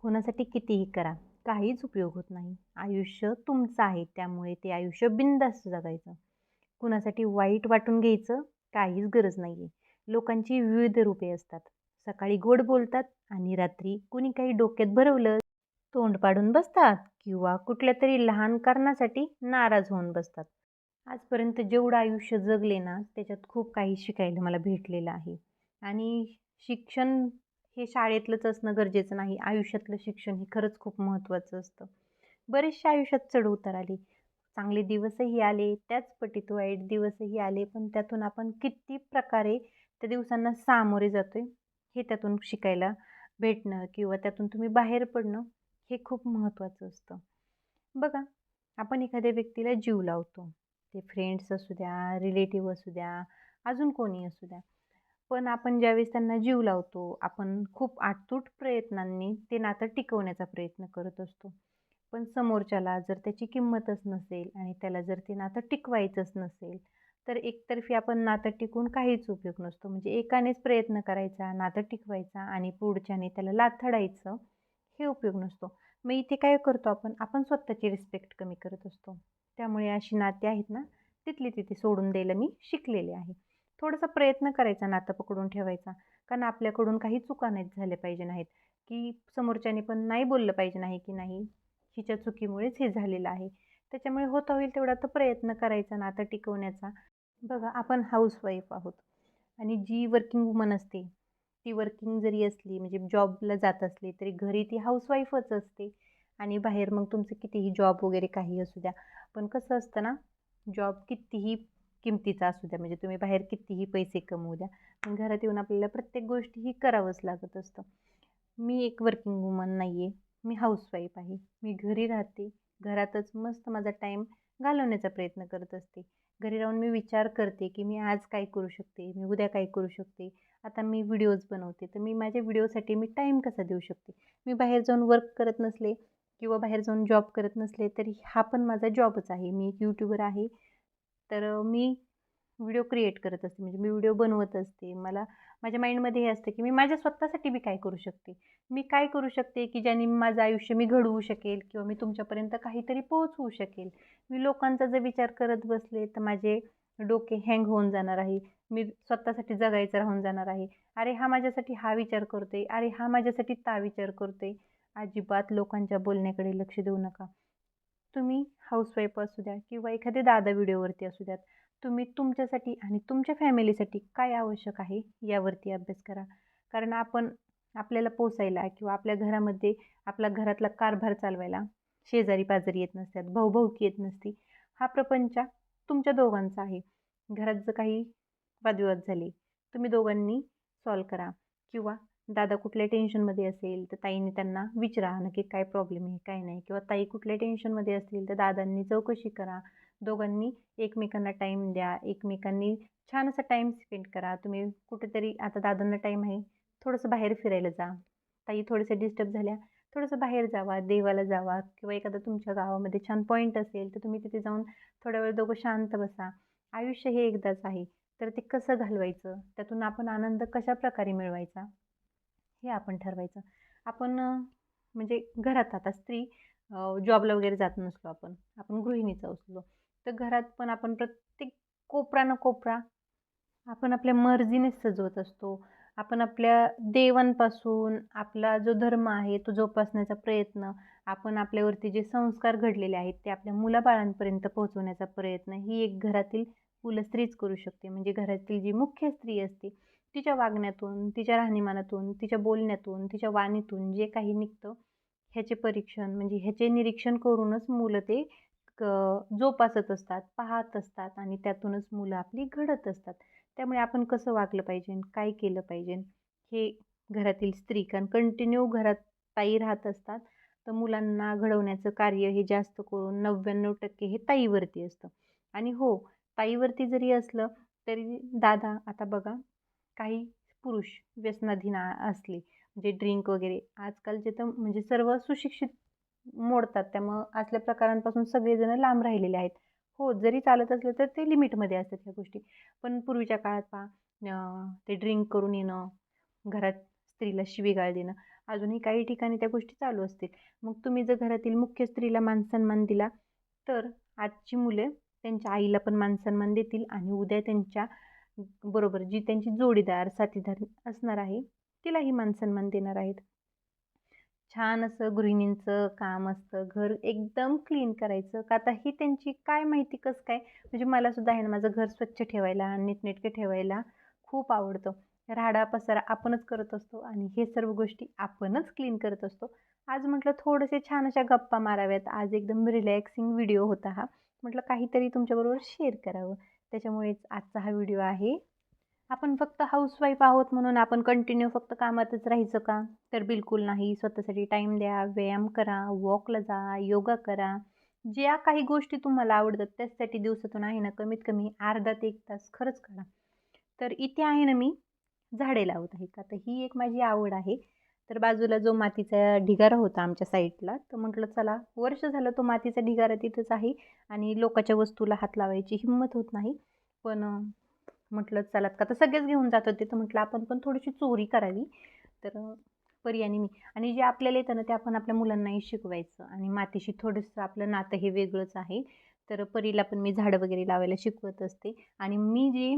कोणासाठी कितीही करा, काहीच उपयोग होत नाही. आयुष्य तुमचं आहे, त्यामुळे ते आयुष्य बिनधास्त जगायचं. कुणासाठी वाईट वाटून घ्यायचं काहीच गरज नाही आहे. लोकांची विविध रूपे असतात. सकाळी गोड बोलतात आणि रात्री कुणी काही डोक्यात भरवलं, तोंड पाडून बसतात किंवा कुठल्यातरी लहान कारणासाठी नाराज होऊन बसतात. आजपर्यंत जेवढं आयुष्य जगले ना, त्याच्यात खूप काही शिकायला मला भेटलेलं आहे. आणि शिक्षण हे शाळेतलंच असणं गरजेचं नाही. आयुष्यातलं शिक्षण हे खरंच खूप महत्त्वाचं असतं. बरेचसे आयुष्यात चढ-उतार आले. चांगले दिवसही आले, त्याच पटीत वाईट दिवसही आले. पण त्यातून आपण किती प्रकारे त्या दिवसांना सामोरे जातोय, हे त्यातून शिकायला भेटणं किंवा त्यातून तुम्ही बाहेर पडणं, हे खूप महत्त्वाचं असतं. बघा, आपण एखाद्या व्यक्तीला जीव लावतो. ते फ्रेंड्स असू द्या, रिलेटिव्ह असू द्या, अजून कोणी असू द्या. पण आपण ज्यावेळेस त्यांना जीव लावतो, आपण खूप आटूट प्रयत्नांनी ते नातं टिकवण्याचा प्रयत्न करत असतो. पण समोरच्याला जर त्याची किंमतच नसेल आणि त्याला जर ते नातं टिकवायचंच नसेल, तर एकतर्फी आपण नातं टिकवून काहीच उपयोग नसतो. म्हणजे एकानेच प्रयत्न करायचा, नातं टिकवायचा आणि पुढच्याने त्याला लाथाडायचं, हे उपयोग नसतो. मग इथे काय करतो आपण? आपण स्वतःची रिस्पेक्ट कमी करत असतो. त्यामुळे अशी नाती आहेत ना, तिथली तिथे सोडून द्यायला मी शिकलेले आहे. थोडासा प्रयत्न करायचा नातं पकडून ठेवायचा. कारण आपल्याकडून काही चुका नाही झाल्या पाहिजे नाहीत, की समोरच्याने पण नाही बोललं पाहिजे नाही, की नाही हिच्या चुकीमुळेच हे झालेलं आहे. त्याच्यामुळे होता होईल तेवढा तर प्रयत्न करायचा नातं टिकवण्याचा. बघा, आपण हाऊसवाईफ आहोत आणि जी वर्किंग वुमन असते, ती वर्किंग जरी असली म्हणजे जॉबला जात असली, तरी घरी ती हाऊसवाईफच असते आणि बाहेर मग तुमचं कितीही जॉब वगैरे काही असू द्या. पण कसं असतं ना, जॉब कितीही किमतीचा असू द्या, म्हणजे तुम्ही बाहेर कितीही पैसे कमवू द्या, पण घरात येऊन आपल्याला प्रत्येक गोष्टी ही करावंच लागत असतं. मी एक वर्किंग वुमन नाही आहे. मी हाऊसवाईफ आहे. मी घरी राहते. घरातच मस्त माझा टाईम घालवण्याचा प्रयत्न करत असते. घरी राहून मी विचार करते, की मी आज काय करू शकते? मी उद्या काय करू शकते? आता मी व्हिडिओज बनवते, तर मी माझ्या व्हिडिओसाठी मी टाईम कसा देऊ शकते? मी बाहेर जाऊन वर्क करत नसले किंवा बाहेर जाऊन जॉब करत नसले, तरी हा पण माझा जॉबच आहे. मी एक यूट्यूबर आहे. तर मी व्हिडिओ क्रिएट करत असते. म्हणजे मी व्हिडिओ बनवत असते. मला माझ्या माइंडमध्ये हे असतं, की मी माझ्या स्वतःसाठी मी काय करू शकते? मी काय करू शकते, की ज्याने माझं आयुष्य मी घडवू शकेल किंवा मी तुमच्यापर्यंत काहीतरी पोहोचवू शकेल. मी लोकांचा जर विचार करत बसले, तर माझे डोके हँग होऊन जाणार आहे. मी स्वतःसाठी जगायचं राहून जाणार आहे. अरे, हा माझ्यासाठी हा विचार करतोय. अरे, हा माझ्यासाठी ता विचार करतोय. अजिबात लोकांच्या बोलण्याकडे लक्ष देऊ नका. तुम्ही हाऊसवाईफ असू द्या किंवा एखादे दादा व्हिडिओवरती असू द्यात. तुम्ही तुमच्यासाठी आणि तुमच्या फॅमिलीसाठी काय आवश्यक आहे यावरती अभ्यास करा. कारण आपल्याला पोसायला किंवा आपल्या घरामध्ये आपला घरातला कारभार चालवायला शेजारी-पाजारी येत नसतात, भाऊ-भाऊकी येत नसती. हा प्रपंच तुमच्या दोघांचा आहे. घरात जर काही वादविवाद झाले, तुम्ही दोघांनी सॉल्व्ह करा किंवा दादा कुठल्या टेन्शनमध्ये असेल, तर ताईने त्यांना विचारा, नक्की काय प्रॉब्लेम आहे, काय नाही किंवा ताई कुठल्या टेन्शनमध्ये असतील, तर दादांनी चौकशी करा. दोघांनी एकमेकांना टाईम द्या. एकमेकांनी छान असा टाईम स्पेंड करा. तुम्ही कुठेतरी आता दादांना टाईम आहे, थोडंसं बाहेर फिरायला जा. ताई थोड्याशा डिस्टर्ब झाल्या, थोडंसं बाहेर जावा, देवाला जावा किंवा एखादा तुमच्या गावामध्ये छान पॉईंट असेल, तर तुम्ही तिथे जाऊन थोडा वेळ दोघं शांत बसा. आयुष्य हे एकदाच आहे, तर ते कसं घालवायचं? त्यातून आपण आनंद कशाप्रकारे मिळवायचा? हे आपण ठरवायचं. आपण म्हणजे घरात आता स्त्री जॉबला वगैरे जात नसलो आपण. आपण गृहिणीच असलो. तर घरात पण आपण प्रत्येक कोपरा न कोपरा आपण आपल्या मर्जीने सजवत असतो. आपण आपल्या देवांपासून आपला जो धर्म आहे तो जोपासण्याचा प्रयत्न, आपण आपल्यावरती जे संस्कार घडलेले आहेत ते आपल्या मुलाबाळांपर्यंत पोहोचवण्याचा प्रयत्न ही एक घरातील कुलस्त्रीच करू शकते. म्हणजे घरातील जी मुख्य स्त्री असते तिच्या वागण्यातून, तिच्या राहणीमानातून, तिच्या बोलण्यातून, तिच्या वाणीतून जे काही निघतं ह्याचे परीक्षण म्हणजे ह्याचे निरीक्षण करूनच मुलं ते क जोपासत असतात, पाहत असतात आणि त्यातूनच मुलं आपली घडत असतात. त्यामुळे आपण कसं वागलं पाहिजे, काय केलं पाहिजे, हे घरातील स्त्री कारण कंटिन्यू घरात ताई राहत असतात. तर मुलांना घडवण्याचं कार्य हे जास्त करून 99% हे ताईवरती असतं. आणि हो, ताईवरती जरी असलं तरी दादा आता बघा काही पुरुष व्यसनाधीन असले म्हणजे ड्रिंक वगैरे आजकालचे तर म्हणजे सर्व सुशिक्षित मोडतात. त्यामुळं असल्या प्रकारांपासून सगळेजण लांब राहिलेले आहेत. हो, जरी चालत असलं तर ते लिमिटमध्ये असतात ह्या गोष्टी. पण पूर्वीच्या काळात पहा ते ड्रिंक करून येणं, घरात स्त्रीला शिवीगाळ देणं. अजूनही काही ठिकाणी त्या गोष्टी चालू असतील. मग तुम्ही जर घरातील मुख्य स्त्रीला मान-सन्मान दिला, तर आजची मुले त्यांच्या आईला पण मान-सन्मान देतील आणि उद्या त्यांच्या बरोबर जी त्यांची जोडीदार, साथीदार असणार आहे, तिलाही मान-सन्मान देणार आहेत. छान असं गृहिणींचं काम असतं, घर एकदम क्लीन करायचं. का आता ही त्यांची काय माहिती कसं काय, म्हणजे मला सुद्धा आहे ना, माझं घर स्वच्छ ठेवायला, नीटनेटकं ठेवायला खूप आवडतं. राहाडा पसारा आपणच करत असतो आणि हे सर्व गोष्टी आपणच क्लीन करत असतो. आज म्हटलं थोडेसे छान अशा गप्पा माराव्यात. आज एकदम रिलॅक्सिंग व्हिडिओ होता हा. म्हटलं काहीतरी तुमच्याबरोबर शेअर करावं. त्याच्यामुळेच आजचा हा व्हिडिओ आहे. आपण फक्त हाऊसवाईफ आहोत म्हणून आपण कंटिन्यू फक्त कामातच राहायचं का? तर बिलकुल नाही. स्वतःसाठी टाईम द्या, व्यायाम करा, वॉकला जा, योगा करा. ज्या काही गोष्टी तुम्हाला आवडतात त्याचसाठी दिवसातून आहे ना, कमीत कमी अर्धा ते 1 तास खरंच काढा. तर इथे आहे ना मी झाडे लावत आहे. का तर ही एक माझी आवड आहे. तर बाजूला जो मातीचा ढिगारा होता आमच्या साईडला, तर म्हटलं चला वर्ष झालं तो मातीचा ढिगारा तिथंच आहे आणि लोकाच्या वस्तूला हात लावायची हिंमत होत नाही. पण म्हटलं चला का तर सगळेच घेऊन जात होते, तर म्हटलं आपण पण थोडीशी चोरी करावी. तर परी आणि मी आणि जे आपल्याला येतं ना, ते आपण आपल्या मुलांनाही शिकवायचं आणि मातीशी थोडंसं आपलं नातं हे वेगळंच आहे. तर परीला पण मी झाडं वगैरे लावायला शिकवत असते आणि मी जी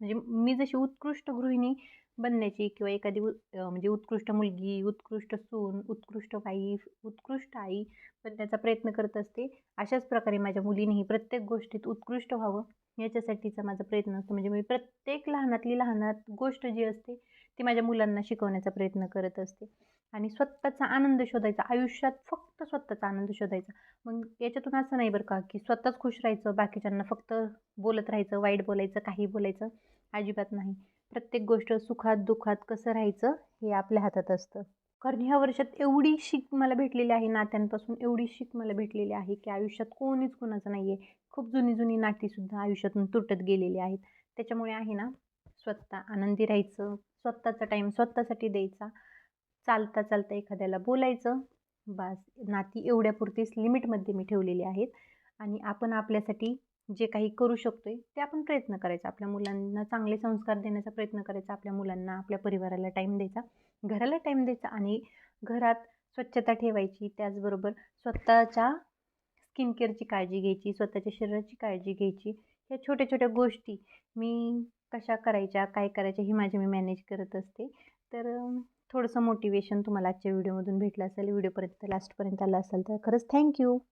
म्हणजे मी जशी उत्कृष्ट गृहिणी बनण्याची किंवा एखादी म्हणजे उत्कृष्ट मुलगी, उत्कृष्ट सून, उत्कृष्ट वाईफ, उत्कृष्ट आई बनण्याचा प्रयत्न करत असते. अशाच प्रकारे माझ्या मुलीनेही प्रत्येक गोष्टीत उत्कृष्ट व्हावं याच्यासाठीचा माझा प्रयत्न असतो. म्हणजे मी प्रत्येक लहानातली लहानात गोष्ट जी असते ती माझ्या मुलांना शिकवण्याचा प्रयत्न करत असते. आणि स्वतःचा आनंद शोधायचा. आयुष्यात फक्त स्वतःचा आनंद शोधायचा. मग याच्यातून असं नाही बरं का, की स्वतःच खुश राहायचं, बाकीच्यांना फक्त बोलत राहायचं, वाईट बोलायचं, काही बोलायचं, अजिबात नाही. प्रत्येक गोष्ट सुखात-दुःखात कसं राहायचं हे आपल्या हातात असतं. कारण ह्या वर्षात एवढी शीक मला भेटलेली आहे नात्यांपासून, एवढी शीक मला भेटलेली आहे, की आयुष्यात कोणीच कुणाचं नाही आहे. खूप जुनी-जुनी नातीसुद्धा आयुष्यातून तुटत गेलेली आहेत. त्याच्यामुळे आहे ना, स्वतः आनंदी राहायचं, स्वतःचा टाईम स्वतःसाठी द्यायचा. चालता-चालता एखाद्याला बोलायचं, बास. नाती एवढ्यापुरतीच लिमिटमध्ये मी ठेवलेली आहेत आणि आपण आपल्यासाठी जे काही करू शकतोय, ते आपण प्रयत्न करायचा. आपल्या मुलांना चांगले संस्कार देण्याचा प्रयत्न करायचा. आपल्या मुलांना, आपल्या परिवाराला टाईम द्यायचा, घराला टाईम द्यायचा आणि घरात स्वच्छता ठेवायची. त्याचबरोबर स्वतःच्या स्किन केअरची काळजी घ्यायची, स्वतःच्या शरीराची काळजी घ्यायची. ह्या छोट्या-छोट्या गोष्टी मी कशा करायच्या, काय करायच्या ही माझी मी मॅनेज करत असते. तर थोडंसं मोटिवेशन तुम्हाला आजच्या व्हिडिओमधून भेटलं असेल. व्हिडिओपर्यंत लास्टपर्यंत आला असाल तर खरंच थँक यू.